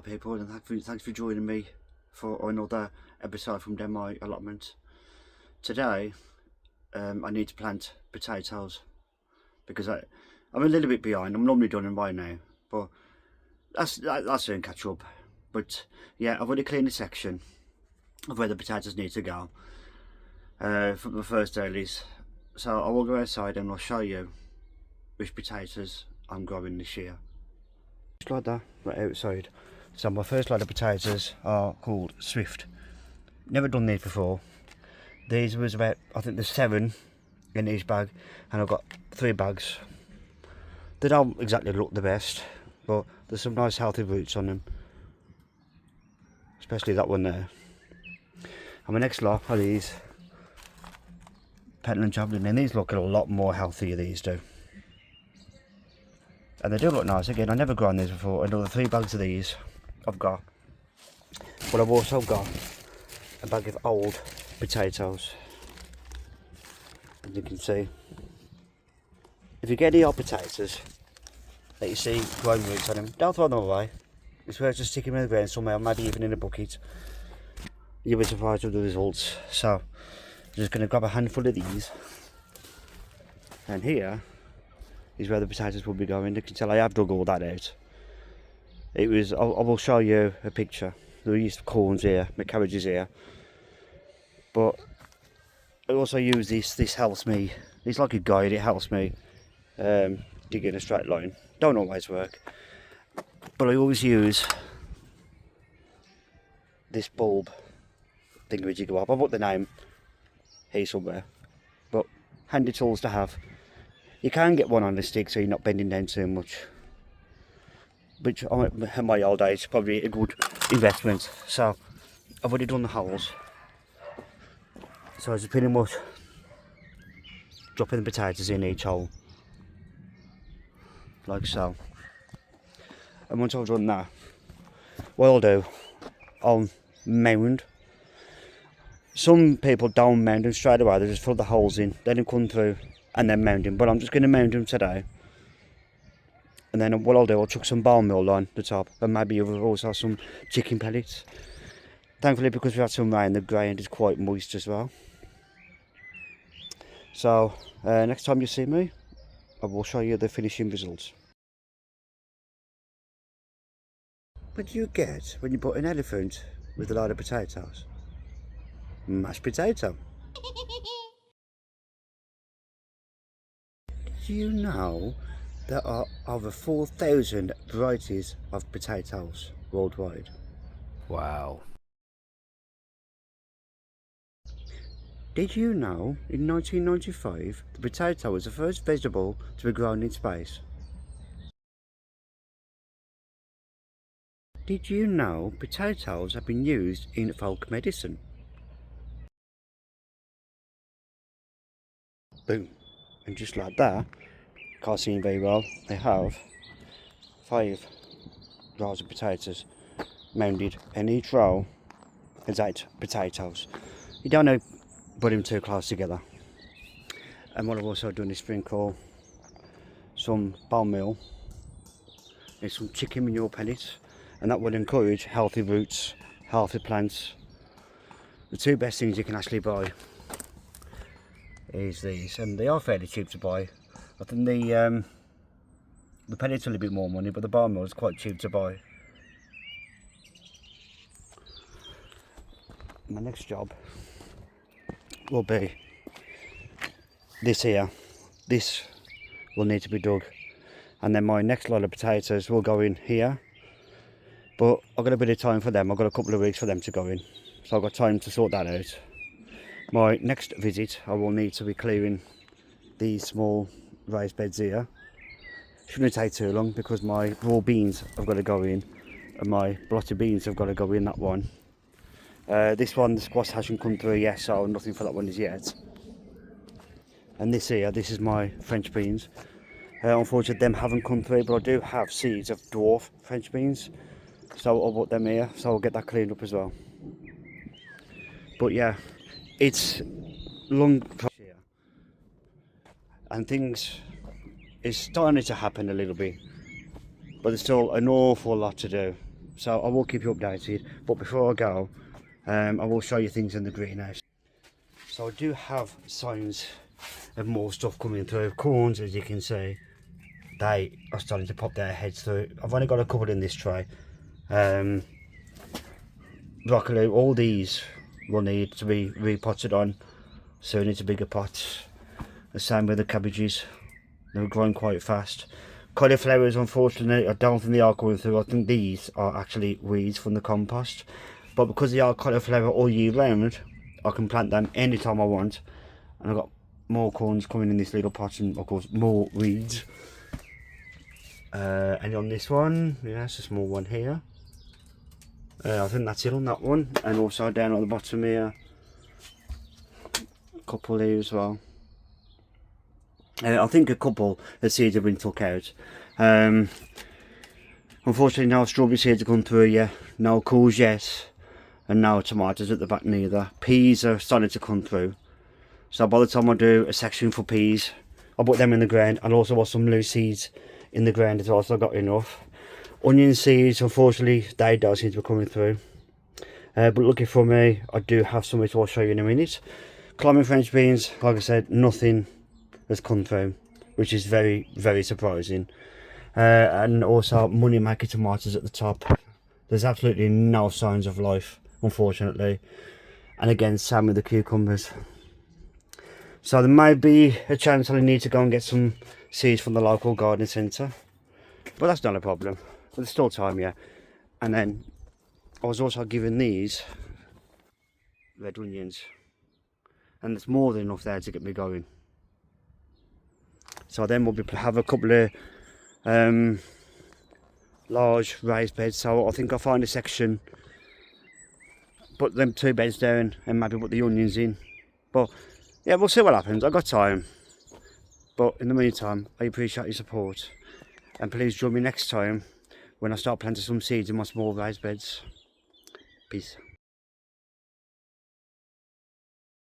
people, and thanks for joining me for another episode from my allotment. Today I need to plant potatoes because I'm a little bit behind. I'm normally done them by now, but that's soon catch up. But yeah, I've already cleaned the section of where the potatoes need to go from the first earlies, so I will go outside and I'll show you which potatoes I'm growing this year. Just like that, right outside. So my first lot of potatoes are called Swift. Never done these before. These was about, I think there's 7 in each bag, and I've got 3 bags. They don't exactly look the best, but there's some nice healthy roots on them, especially that one there. And my next lot are these Petal and Javelin, and these look a lot more healthier, these do. And they do look nice. Again, I've never grown these before. Another 3 bags of these I've got. But I've also got a bag of old potatoes. As you can see, if you get any old potatoes that you see growing roots on them, don't throw them away. It's worth just sticking them in the ground somewhere, maybe even in a bucket. You'll be surprised with the results. So, I'm just going to grab a handful of these. And here is where the potatoes will be going. You can tell I have dug all that out. I will show you a picture. There used corns here, my cabbages here. But I also use this helps me, it's like a guide, it helps me dig in a straight line. Don't always work. But I always use this bulb thingamajigger up. I'll put the name here somewhere. But handy tools to have. You can get one on the stick so you're not bending down too much, which at my old age probably a good investment. So I've already done the holes, so I just pretty much dropping the potatoes in each hole like so. And once I've done that, what I'll do, I'll mound. Some people don't mound them straight away, they just fill the holes in, let them come through and then mound them, but I'm just going to mound them today. And then what I'll do, I'll chuck some bone meal on the top, and maybe also some chicken pellets. Thankfully, because we've had some rain, the ground is quite moist as well. So next time you see me, I will show you the finishing results. What do you get when you put an elephant with a lot of potatoes? Mashed potato. Do you know there are over 4,000 varieties of potatoes worldwide? Wow. Did you know in 1995 the potato was the first vegetable to be grown in space? Did you know potatoes have been used in folk medicine? Boom. And just like that, can't see them very well, they have 5 rows of potatoes mounded, and each row is 8 potatoes. You don't know put them too close together. And what I've also done is sprinkle some bone meal and some chicken manure pellets, and that will encourage healthy roots, healthy plants. The 2 best things you can actually buy is these, and they are fairly cheap to buy. I think the pellets are a little bit more money, but the bone meal is quite cheap to buy. My next job will be this here. This will need to be dug, and then my next lot of potatoes will go in here, but I've got a bit of time for them. I've got a couple of weeks for them to go in, so I've got time to sort that out. My next visit, I will need to be clearing these small raised beds here. Shouldn't take too long because my raw beans have got to go in, and my blotted beans have got to go in that one. This one, the squash hasn't come through yet, so nothing for that one as yet. And this here, this is my French beans. Unfortunately, them haven't come through, but I do have seeds of dwarf French beans, so I'll put them here, so I'll get that cleaned up as well. But yeah, it's long here, and things is starting to happen a little bit, but there's still an awful lot to do. so I will keep you updated. But before I go, I will show you things in the greenhouse. So I do have signs of more stuff coming through. Corns, as you can see, they are starting to pop their heads through. I've only got a couple in this tray. Broccoli, all these will need to be repotted on soon into bigger pots. The same with the cabbages, they're growing quite fast. Cauliflowers, unfortunately, I don't think they are going through. I think these are actually weeds from the compost, but because they are cauliflower all year round, I can plant them anytime I want. And I've got more corns coming in this little pot, and of course more weeds. And on this one, yeah, it's a small one here. I think that's it on that one, and also down at the bottom here, a couple here as well. I think a couple of seeds have been took out. Unfortunately, no strawberry seeds have gone through yet, no courgettes, and no tomatoes at the back neither. Peas are starting to come through, so by the time I do a section for peas, I'll put them in the ground. I'll also put some loose seeds in the ground as well, so I've got enough. Onion seeds, unfortunately, they don't seem to be coming through. But lucky for me, I do have some which I'll show you in a minute. Climbing French beans, like I said, nothing has come through, which is very, very surprising. And also money maker tomatoes at the top. There's absolutely no signs of life, unfortunately. And again, same with the cucumbers. So there may be a chance I need to go and get some seeds from the local garden centre, but that's not a problem. But there's still time, yeah. And then I was also given these red onions, and there's more than enough there to get me going. So then we'll have a couple of large raised beds. So I think I'll find a section, put them 2 beds down, and maybe put the onions in. But yeah, we'll see what happens. I've got time. But in the meantime, I appreciate your support, and please join me next time when I start planting some seeds in my small raised beds. Peace.